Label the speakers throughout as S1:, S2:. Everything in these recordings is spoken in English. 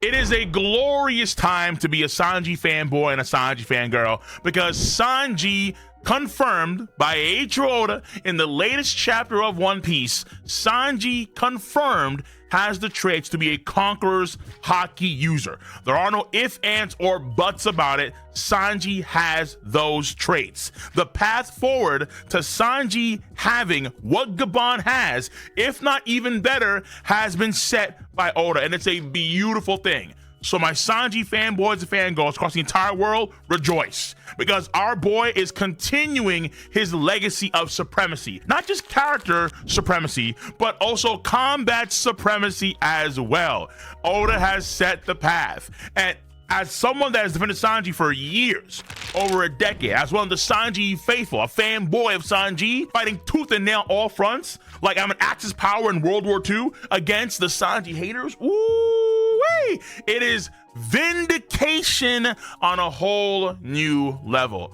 S1: It is a glorious time to be a Sanji fanboy and a Sanji fangirl because Sanji, confirmed by Eiichiro Oda in the latest chapter of One Piece, Sanji confirmed has the traits to be a Conqueror's Haki user. There are no ifs, ands, or buts about it. Sanji has those traits. The path forward to Sanji having what Gabon has, if not even better, has been set by Oda, and it's a beautiful thing. So my Sanji fanboys and fangirls across the entire world, rejoice, because our boy is continuing his legacy of supremacy. Not just character supremacy, but also combat supremacy as well. Oda has set the path. And as someone that has defended Sanji for years, over a decade, as one of the Sanji faithful, a fanboy of Sanji, fighting tooth and nail all fronts, like I'm an Axis power in World War II against the Sanji haters, ooh-wee! It is vindication on a whole new level.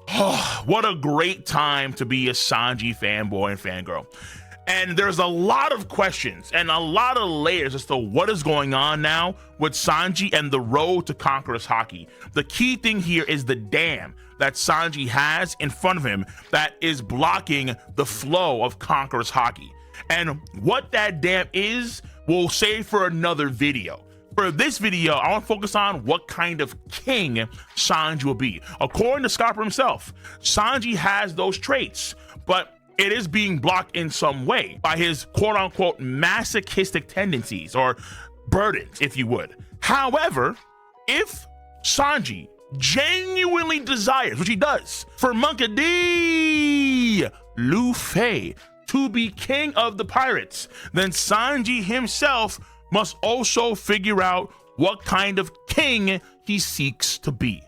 S1: Oh, what a great time to be a Sanji fanboy and fangirl. And there's a lot of questions and a lot of layers as to what is going on now with Sanji and the road to Conqueror's Haki. The key thing here is the dam that Sanji has in front of him that is blocking the flow of Conqueror's Haki. And what that dam is, we'll save for another video. For this video, I want to focus on what kind of king Sanji will be. According to Scopper himself, Sanji has those traits, but it is being blocked in some way by his quote-unquote masochistic tendencies, or burdens, if you would. However, if Sanji genuinely desires, which he does, for Monkey D. Luffy to be king of the pirates, then Sanji himself must also figure out what kind of king he seeks to be.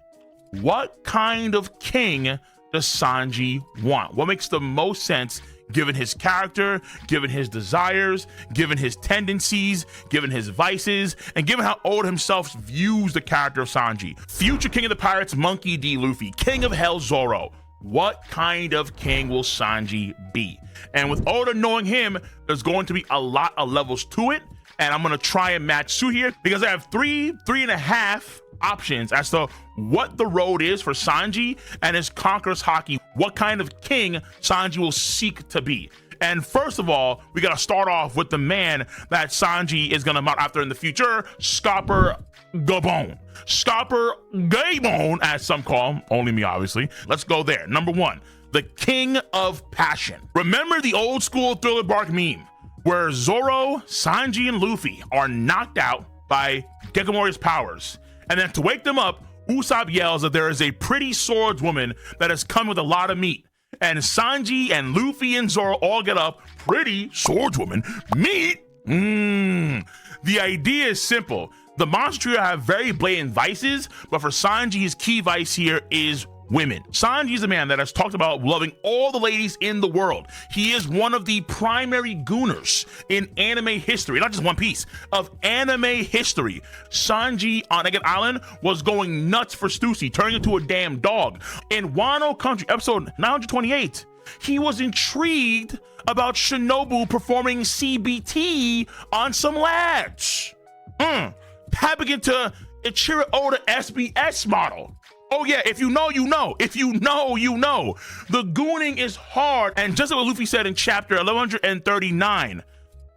S1: What kind of king does Sanji want? What makes the most sense given his character, given his desires, given his tendencies, given his vices, and given how Oda himself views the character of Sanji? Future king of the pirates, Monkey D. Luffy, king of hell, Zoro. What kind of king will Sanji be? And with Oda knowing him, there's going to be a lot of levels to it. And I'm gonna try and match suit here because I have three and a half options as to what the road is for Sanji and his Conqueror's Haki, what kind of king Sanji will seek to be. And first of all, we gotta start off with the man that Sanji is gonna mount after in the future, Scopper Gabon. Scopper Gabon, as some call him, only me obviously. Let's go there. Number one, the King of Passion. Remember the old school Thriller Bark meme, where Zoro, Sanji, and Luffy are knocked out by Gekomori's powers. And then to wake them up, Usopp yells that there is a pretty swordswoman that has come with a lot of meat. And Sanji and Luffy and Zoro all get up, pretty swordswoman, meat? The idea is simple. The monster trio have very blatant vices, but for Sanji, his key vice here is women. Sanji is a man that has talked about loving all the ladies in the world. He is one of the primary gooners in anime history, not just One Piece, of anime history. Sanji on Egghead Island was going nuts for Stussy, turning into a damn dog. In Wano Country, episode 928, he was intrigued about Shinobu performing CBT on some lads. Tapping into Ichiro Oda SBS model. Oh yeah, if you know, you know. If you know, you know. The gooning is hard, and just like what Luffy said in chapter 1139,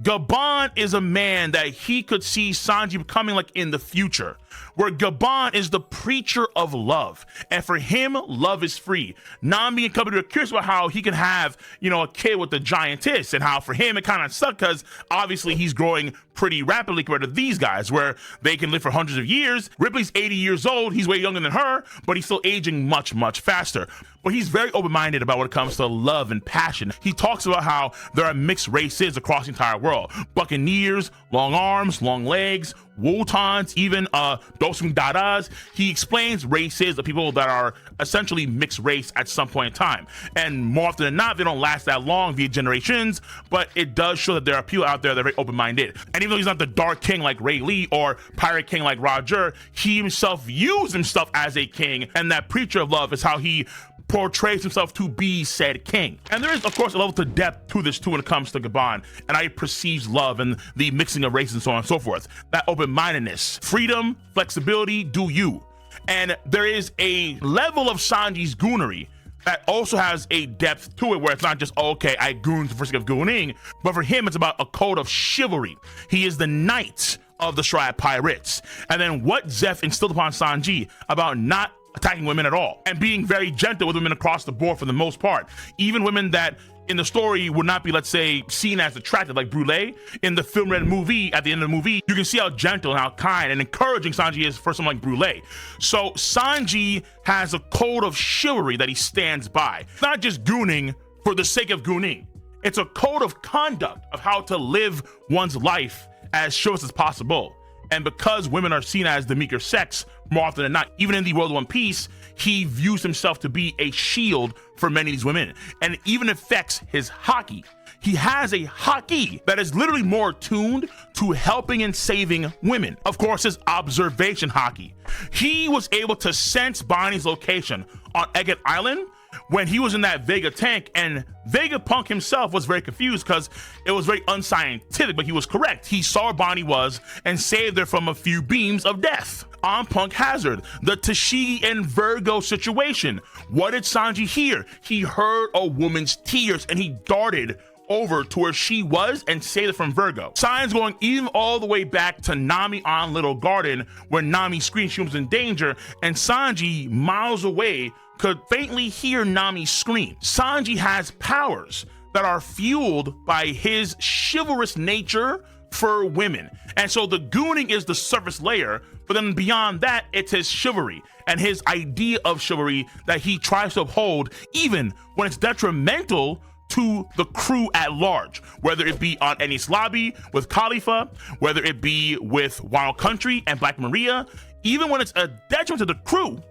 S1: Gabon is a man that he could see Sanji becoming like in the future, where Gabon is the preacher of love, and for him, love is free. Nami and company are curious about how he can have, a kid with the giantess, and how for him it kind of sucked because obviously he's growing pretty rapidly compared to these guys, where they can live for hundreds of years. Ripley's 80 years old, he's way younger than her, but he's still aging much, much faster. But he's very open-minded about when it comes to love and passion. He talks about how there are mixed races across the entire world. Buccaneers, long arms, long legs, Wotans, even Dosung Dadas. He explains races of people that are essentially mixed race at some point in time. And more often than not, they don't last that long via generations, but it does show that there are people out there that are very open-minded. And even though he's not the Dark King like Ray Lee or Pirate King like Roger, he himself views himself as a king, and that preacher of love is how he portrays himself to be said king. And there is, of course, a level to depth to this too when it comes to Gabon, and I perceives love and the mixing of races and so on and so forth. That open-mindedness, freedom, flexibility, do you. And there is a level of Sanji's goonery that also has a depth to it, where it's not just, oh, okay, I goon for sake of gooning, but for him, it's about a code of chivalry. He is the knight of the Triad Pirates. And then what Zeph instilled upon Sanji about not attacking women at all and being very gentle with women across the board for the most part, even women that in the story would not be, let's say, seen as attractive, like Brûlé. In the film and movie, at the end of the movie, you can see how gentle and how kind and encouraging Sanji is for someone like Brûlé. So Sanji has a code of chivalry that he stands by. It's not just gooning for the sake of gooning. It's a code of conduct of how to live one's life as chivalrous as possible. And because women are seen as the meeker sex more often than not, even in the world of One Piece, he views himself to be a shield for many of these women. And it even affects his haki. He has a haki that is literally more tuned to helping and saving women. Of course, his observation haki. He was able to sense Bonnie's location on Egget Island when he was in that Vega tank, and Vegapunk himself was very confused because it was very unscientific, but he was correct. He saw where Bonnie was and saved her from a few beams of death. On Punk Hazard, the Tashigi and Virgo situation. What did Sanji hear? He heard a woman's tears and he darted over to where she was and saved her from Virgo. Signs going even all the way back to Nami on Little Garden, where Nami screamed she was in danger, and Sanji, miles away, could faintly hear Nami scream. Sanji has powers that are fueled by his chivalrous nature for women. And so the gooning is the surface layer, but then beyond that, it's his chivalry and his idea of chivalry that he tries to uphold, even when it's detrimental to the crew at large, whether it be on Enies Lobby with Khalifa, whether it be with Wild Country and Black Maria. Even when it's a detriment to the crew,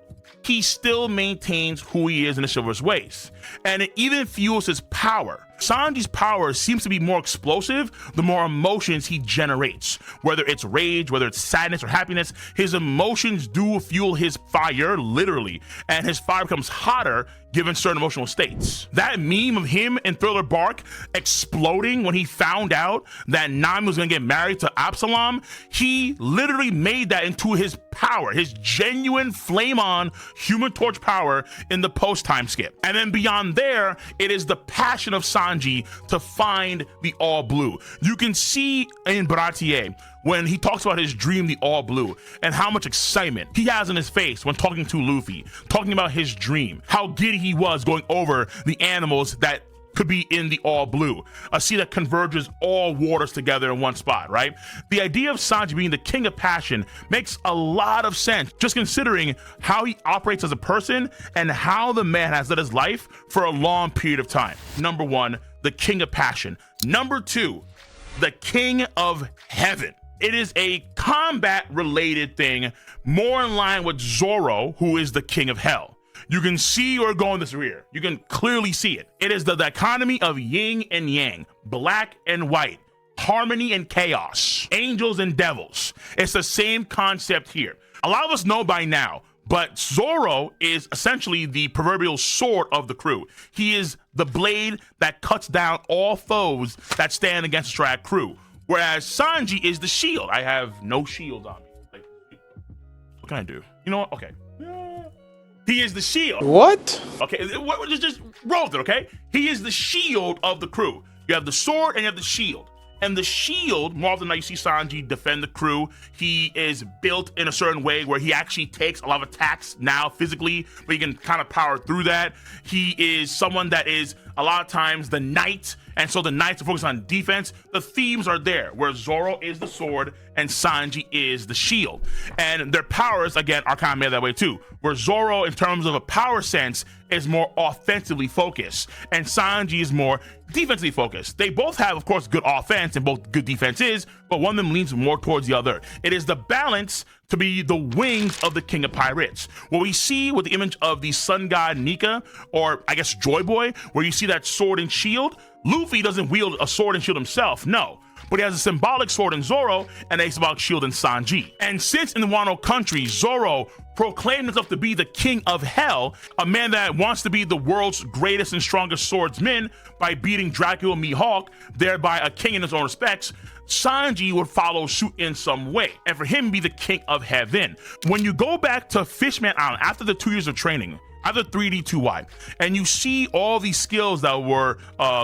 S1: he still maintains who he is in the chivalrous ways. And it even fuels his power. Sanji's power seems to be more explosive the more emotions he generates. Whether it's rage, whether it's sadness or happiness, his emotions do fuel his fire, literally. And his fire becomes hotter given certain emotional states. That meme of him in Thriller Bark exploding when he found out that Nami was gonna get married to Absalom, he literally made that into his power, his genuine flame-on Human Torch power in the post-time skip. And then beyond there, it is the passion of Sanji to find the All Blue. You can see in Baratier when he talks about his dream, the All Blue, and how much excitement he has in his face when talking to Luffy, talking about his dream, how giddy he was going over the animals that could be in the All Blue, a sea that converges all waters together in one spot, right? The idea of Sanji being the king of passion makes a lot of sense, just considering how he operates as a person and how the man has led his life for a long period of time. Number one, the king of passion. Number two, the king of heaven. It is a combat-related thing, more in line with Zoro, who is the king of hell. You can see we're going this rear. You can clearly see it. It is the dichotomy of yin and yang, black and white, harmony and chaos, angels and devils. It's the same concept here. A lot of us know by now, but Zoro is essentially the proverbial sword of the crew. He is the blade that cuts down all foes that stand against the Strat crew. Whereas Sanji is the shield. I have no shield on me. Like, what can I do? You know what? Okay. He is the shield.
S2: What?
S1: Okay, just roll with it, okay? He is the shield of the crew. You have the sword and you have the shield. And the shield, more often than not, you see Sanji defend the crew. He is built in a certain way where he actually takes a lot of attacks now physically, but he can kind of power through that. He is someone that is a lot of times the knight, and so the knights are focused on defense. The themes are there, where Zoro is the sword and Sanji is the shield. And their powers, again, are kind of made that way too, where Zoro, in terms of a power sense, is more offensively focused, and Sanji is more defensively focused. They both have, of course, good offense and both good defenses, but one of them leans more towards the other. It is the balance to be the wings of the King of Pirates. What we see with the image of the sun god Nika, or I guess Joy Boy, where you see that sword and shield, Luffy doesn't wield a sword and shield himself, no. but he has a symbolic sword in Zoro and a symbolic shield in Sanji. And since in the Wano country, Zoro proclaimed himself to be the king of hell, a man that wants to be the world's greatest and strongest swordsman by beating Dracula Mihawk, thereby a king in his own respects, Sanji would follow suit in some way, and for him be the king of heaven. When you go back to Fishman Island after the 2 years of training, after 3D2Y, and you see all these skills that were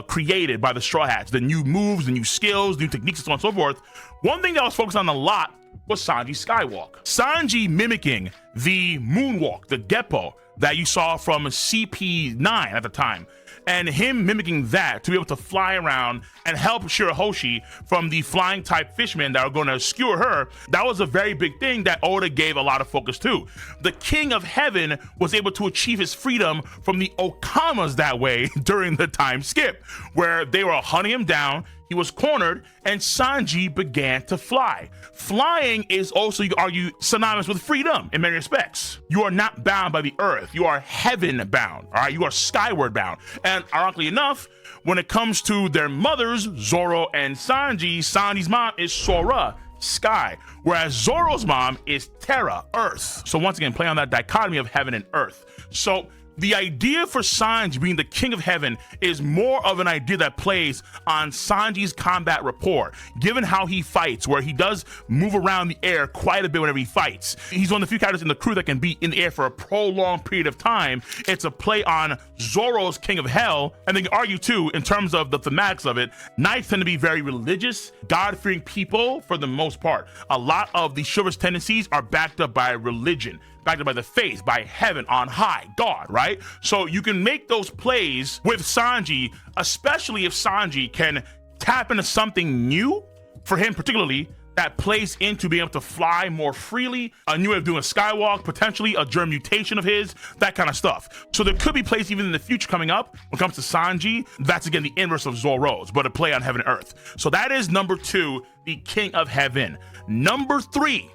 S1: created by the Straw Hats, the new moves, the new skills, new techniques, and so on and so forth, one thing that was focused on a lot was Sanji's skywalk. Sanji mimicking the moonwalk, the Geppo that you saw from CP9 at the time, and him mimicking that to be able to fly around and help Shirahoshi from the flying type fishmen that are going to skewer her. That was a very big thing that Oda gave a lot of focus to. The King of Heaven was able to achieve his freedom from the Okamas that way during the time skip, where they were hunting him down. He was cornered, and Sanji began to fly. Flying is also, you could argue, synonymous with freedom in many respects. You are not bound by the earth. You are heaven bound, all right? You are skyward bound. And ironically enough, when it comes to their mothers, Zoro and Sanji, Sanji's mom is Sora, sky, whereas Zoro's mom is Terra, earth. So once again, play on that dichotomy of heaven and earth. So the idea for Sanji being the king of heaven is more of an idea that plays on Sanji's combat rapport, given how he fights, where he does move around the air quite a bit whenever he fights. He's one of the few characters in the crew that can be in the air for a prolonged period of time. It's a play on Zoro's king of hell, and they can argue too, in terms of the thematics of it, knights tend to be very religious, God-fearing people for the most part. A lot of the chivalrous tendencies are backed up by religion, backed up by the faith, by heaven on high, God, right? So you can make those plays with Sanji, especially if Sanji can tap into something new for him particularly that plays into being able to fly more freely, a new way of doing a skywalk, potentially a germ mutation of his, that kind of stuff. So there could be plays even in the future coming up when it comes to Sanji. That's again the inverse of Zoro's, but a play on heaven and earth. So that is number 2, the King of Heaven. Number 3,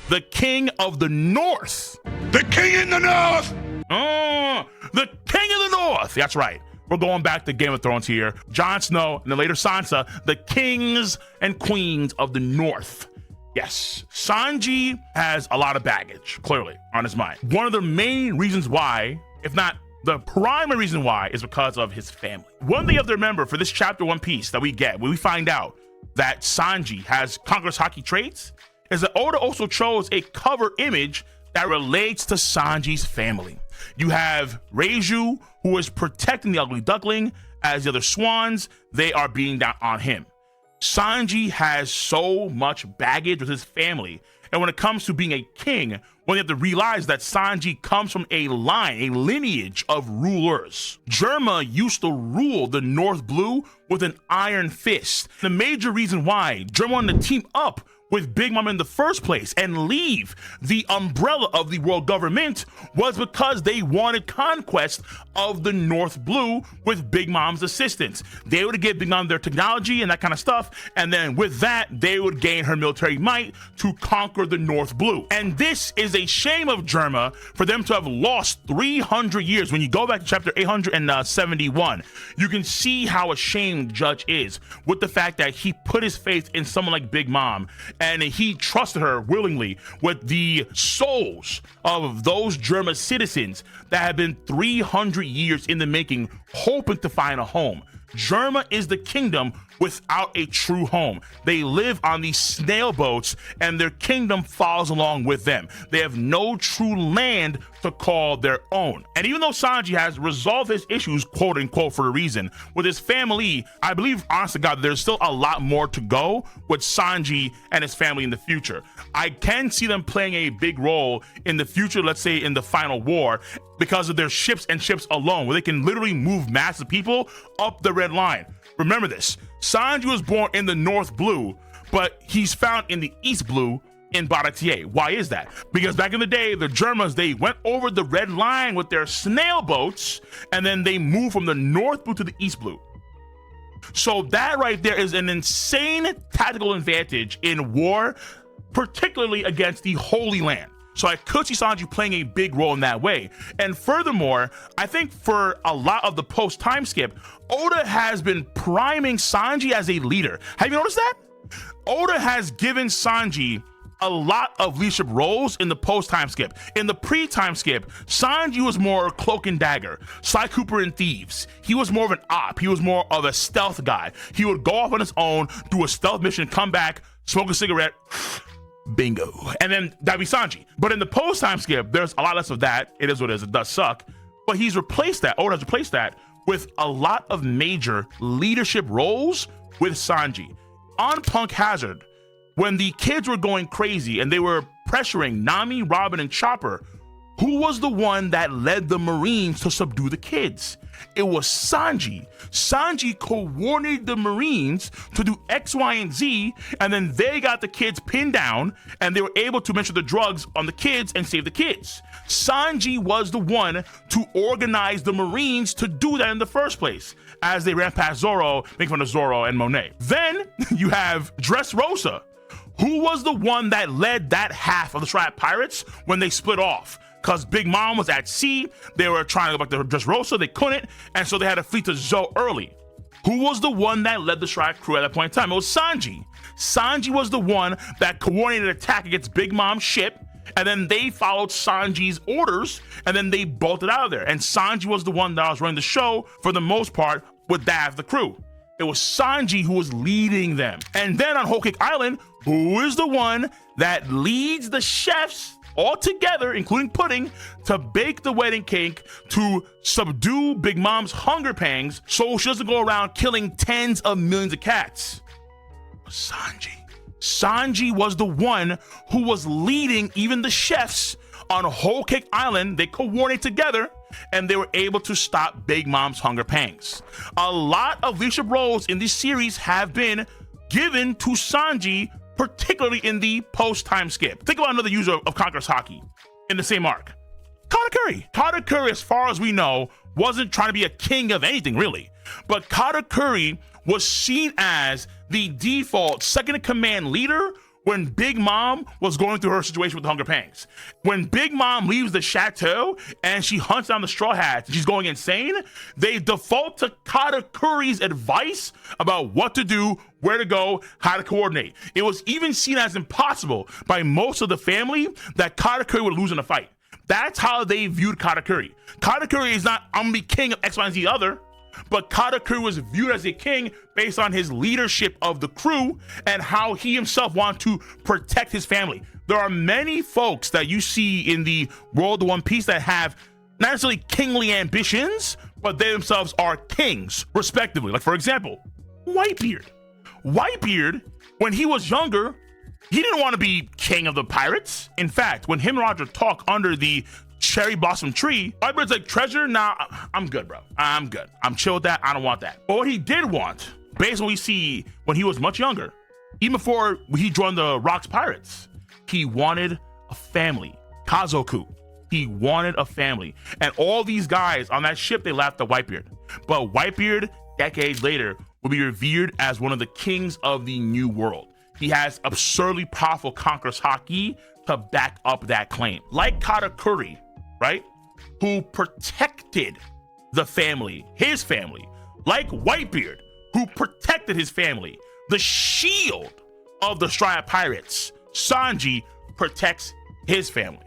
S1: the King of the North.
S2: The King in the North!
S1: The King of the North. That's right. We're going back to Game of Thrones here. Jon Snow and then later Sansa, the kings and queens of the North. Yes, Sanji has a lot of baggage, clearly, on his mind. One of the main reasons why, if not the primary reason why, is because of his family. One thing you have to remember for this chapter One Piece that we get, when we find out that Sanji has Conqueror's Haki traits, is that Oda also chose a cover image that relates to Sanji's family. You have Reiju, who is protecting the ugly duckling, as the other swans, they are being down on him. Sanji has so much baggage with his family, and when it comes to being a king, one you have to realize that Sanji comes from a line, a lineage of rulers. Germa used to rule the North Blue with an iron fist. The major reason why Germa wanted to team up with Big Mom in the first place and leave the umbrella of the world government was because they wanted conquest of the North Blue with Big Mom's assistance. They would give Big Mom their technology and that kind of stuff, and then with that, they would gain her military might to conquer the North Blue. And this is a shame of Germa for them to have lost 300 years. When you go back to chapter 871, you can see how ashamed Judge is with the fact that he put his faith in someone like Big Mom, and he trusted her willingly with the souls of those German citizens that have been 300 years in the making, hoping to find a home. Germa is the kingdom without a true home. They live on these snail boats, and their kingdom follows along with them. They have no true land to call their own. And even though Sanji has resolved his issues, quote unquote, for a reason, with his family, I believe, honest to God, there's still a lot more to go with Sanji and his family in the future. I can see them playing a big role in the future, let's say in the final war, because of their ships and ships alone, where they can literally move massive people up the red line. Remember this, Sanji was born in the North Blue, but he's found in the East Blue in Baratier. Why is that? Because back in the day, the Germans, they went over the red line with their snail boats, and then they moved from the North Blue to the East Blue. So that right there is an insane tactical advantage in war, particularly against the Holy Land. So I could see Sanji playing a big role in that way. And furthermore, I think for a lot of the post-time skip, Oda has been priming Sanji as a leader. Have you noticed that? Oda has given Sanji a lot of leadership roles in the post-time skip. In the pre-time skip, Sanji was more cloak and dagger, Sly Cooper and Thieves. He was more of an op. He was more of a stealth guy. He would go off on his own, do a stealth mission, come back, smoke a cigarette, bingo. And then that'd be Sanji. But in the post-time skip, there's a lot less of that. It is what it is. It does suck. But he's replaced that. Oda has replaced that with a lot of major leadership roles with Sanji. On Punk Hazard, when the kids were going crazy and they were pressuring Nami, Robin, and Chopper, who was the one that led the Marines to subdue the kids? It was Sanji. Sanji coordinated the Marines to do X, Y, and Z, and then they got the kids pinned down, and they were able to mention the drugs on the kids and save the kids. Sanji was the one to organize the Marines to do that in the first place, as they ran past Zoro, making fun of Zoro and Monet. Then you have Dressrosa, who was the one that led that half of the Triad Pirates when they split off. Because Big Mom was at sea, they were trying to go back to Dressrosa, they couldn't, and so they had to flee to Zoe early. Who was the one that led the Triad crew at that point in time? It was Sanji. Sanji was the one that coordinated an attack against Big Mom's ship, and then they followed Sanji's orders, and then they bolted out of there. And Sanji was the one that was running the show for the most part with that the crew. It was Sanji who was leading them. And then on Whole Cake Island, who is the one that leads the chefs all together, including Pudding, to bake the wedding cake to subdue Big Mom's hunger pangs so she doesn't go around killing tens of millions of cats? Sanji. Sanji was the one who was leading even the chefs on Whole Cake Island. They coordinated together and they were able to stop Big Mom's hunger pangs. A lot of leadership roles in this series have been given to Sanji, particularly in the post-time skip. Think about another user of Conqueror's Haki in the same arc. Katakuri. Katakuri, as far as we know, wasn't trying to be a king of anything, really. But Katakuri was seen as the default second-in-command leader when Big Mom was going through her situation with the hunger pangs. When Big Mom leaves the chateau and she hunts down the Straw Hats and she's going insane, they default to Katakuri's advice about what to do, where to go, how to coordinate. It was even seen as impossible by most of the family that Katakuri would lose in a fight. That's how they viewed Katakuri. Katakuri is not, I'm gonna be king of X, Y, and Z other, but Katakuri was viewed as a king based on his leadership of the crew and how he himself wanted to protect his family. There are many folks that you see in the world of One Piece that have not necessarily kingly ambitions, but they themselves are kings, respectively. Like, for example, Whitebeard. Whitebeard, when he was younger, he didn't want to be king of the pirates. In fact, when him and Roger talk under the cherry blossom tree, Whitebeard's like, treasure? Nah, I'm good, bro. I'm good. I'm chill with that. I don't want that. But what he did want, based on what we see when he was much younger, even before he joined the Rocks Pirates, he wanted a family. Kazoku. He wanted a family. And all these guys on that ship, they laughed at Whitebeard. But Whitebeard, decades later, will be revered as one of the kings of the New World. He has absurdly powerful Conqueror's Haki to back up that claim. Like Katakuri, right? Who protected the family, his family. Like Whitebeard, who protected his family. The shield of the Straw Hat Pirates, Sanji, protects his family.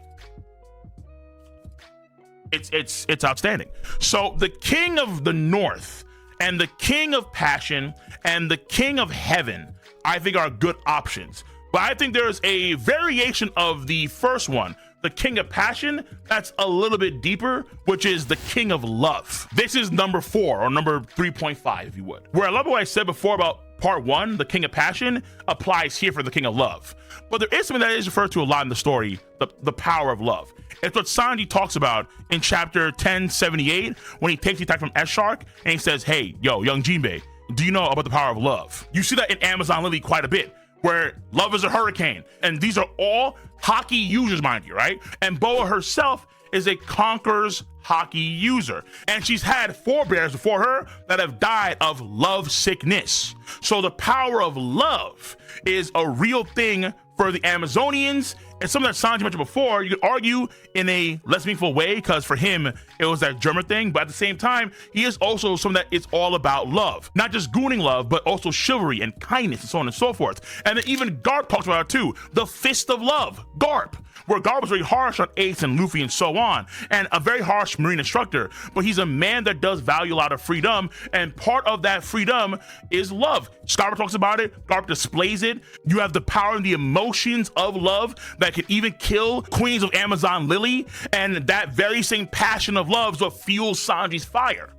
S1: It's outstanding. So the king of the North and the king of Passion and the king of Heaven, I think, are good options. But I think there's a variation of the first one, the King of Passion, that's a little bit deeper, which is the King of Love. This is number 4, or number 3.5, if you would. Where I love what I said before about part 1, the King of Passion, applies here for the King of Love. But there is something that is referred to a lot in the story, the power of love. It's what Sanji talks about in chapter 1078, when he takes the attack from S-Shark, and he says, hey, yo, young Jinbei, do you know about the power of love? You see that in Amazon Lily quite a bit, where love is a hurricane. And these are all Haki users, mind you, right? And Boa herself is a Conqueror's Haki user. And she's had forebears before her that have died of love sickness. So the power of love is a real thing for the Amazonians It's something that Sanji mentioned before. You could argue in a less meaningful way because for him, it was that German thing. But at the same time, he is also something that it's all about love. Not just gooning love, but also chivalry and kindness and so on and so forth. And then even Garp talks about it too. The fist of love, Garp. Where Garp was very harsh on Ace and Luffy and so on, and a very harsh Marine instructor, but he's a man that does value a lot of freedom, and part of that freedom is love. Scarpa talks about it, Garp displays it. You have the power and the emotions of love that can even kill Queens of Amazon Lily, and that very same passion of love is what fuels Sanji's fire.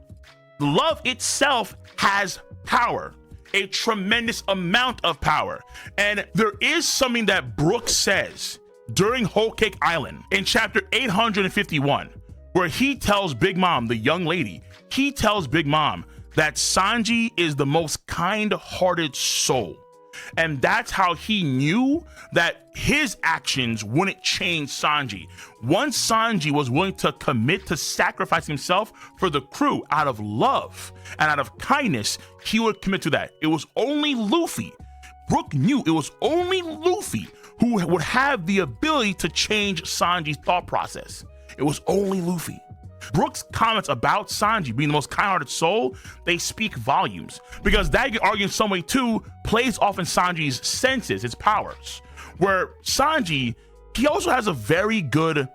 S1: Love itself has power. A tremendous amount of power. And there is something that Brooks says during Whole Cake Island in chapter 851, where he tells Big Mom, the young lady, he tells Big Mom that Sanji is the most kind-hearted soul. And that's how he knew that his actions wouldn't change Sanji. Once Sanji was willing to commit to sacrifice himself for the crew out of love and out of kindness, he would commit to that. It was only Luffy. Brook knew it was only Luffy who would have the ability to change Sanji's thought process. It was only Luffy. Brooks' comments about Sanji being the most kind-hearted soul, they speak volumes, because that, you can argue in some way too, plays off in Sanji's senses, his powers, where Sanji, he also has a very good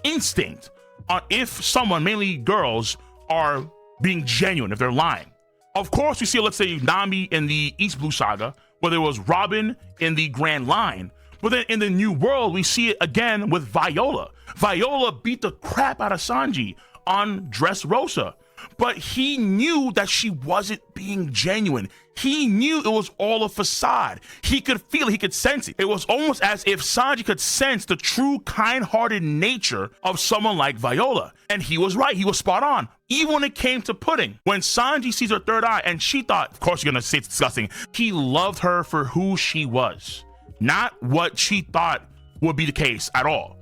S1: instinct on if someone, mainly girls, are being genuine, if they're lying. Of course, we see, let's say, Nami in the East Blue Saga, where there was Robin in the Grand Line. But then in the New World, we see it again with Viola. Viola beat the crap out of Sanji on Dressrosa. But he knew that she wasn't being genuine. He knew it was all a facade. He could feel it, he could sense it. It was almost as if Sanji could sense the true kind-hearted nature of someone like Viola. And he was right, he was spot on. Even when it came to Pudding, when Sanji sees her third eye, and she thought, of course you're gonna say it's disgusting, he loved her for who she was. Not what she thought would be the case at all.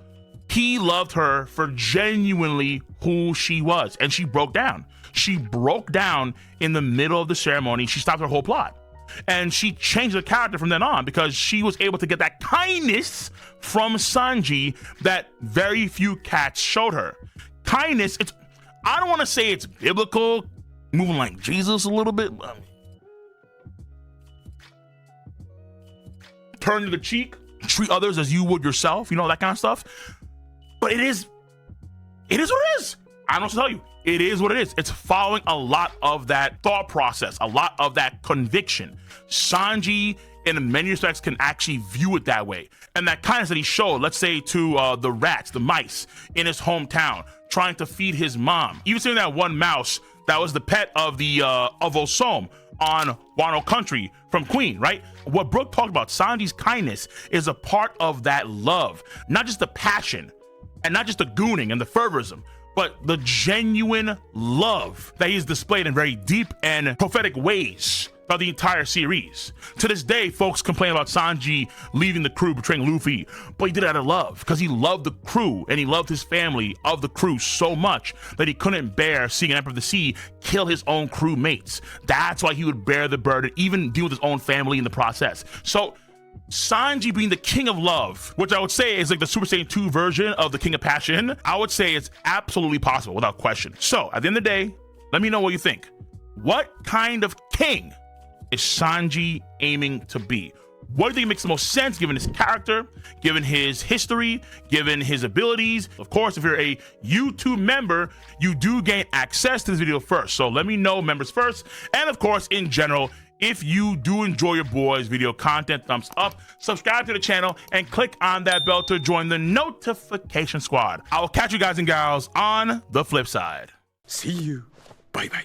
S1: He loved her for genuinely who she was, and she broke down. She broke down in the middle of the ceremony. She stopped her whole plot, and she changed her character from then on because she was able to get that kindness from Sanji that very few cats showed her. Kindness, I don't want to say it's biblical, moving like Jesus a little bit. Turn the cheek, treat others as you would yourself, you know, that kind of stuff. But it is what it is. I don't know what to tell you. It is what it is. It's following a lot of that thought process, a lot of that conviction. Sanji, in many respects, can actually view it that way. And that kindness that he showed, let's say to the rats, the mice in his hometown, trying to feed his mom. Even seeing that one mouse that was the pet of the of Osom on Wano Country from Queen, right? What Brooke talked about, Sanji's kindness, is a part of that love, not just the passion and not just the gooning and the fervorism, but the genuine love that he's displayed in very deep and prophetic ways throughout the entire series. To this day, folks complain about Sanji leaving the crew, betraying Luffy, but he did it out of love because he loved the crew and he loved his family of the crew so much that he couldn't bear seeing an Emperor of the Sea kill his own crew mates. That's why he would bear the burden, even deal with his own family in the process. So Sanji being the king of love, which I would say is like the Super Saiyan 2 version of the king of passion, I would say it's absolutely possible without question. So at the end of the day, let me know what you think. What kind of king is Sanji aiming to be? What do you think makes the most sense given his character, given his history, given his abilities? Of course, if you're a YouTube member, you do gain access to this video first. So let me know, members first. And of course, in general, if you do enjoy your boys' video content, thumbs up, subscribe to the channel, and click on that bell to join the notification squad. I will catch you guys and gals on the flip side.
S2: See you. Bye-bye.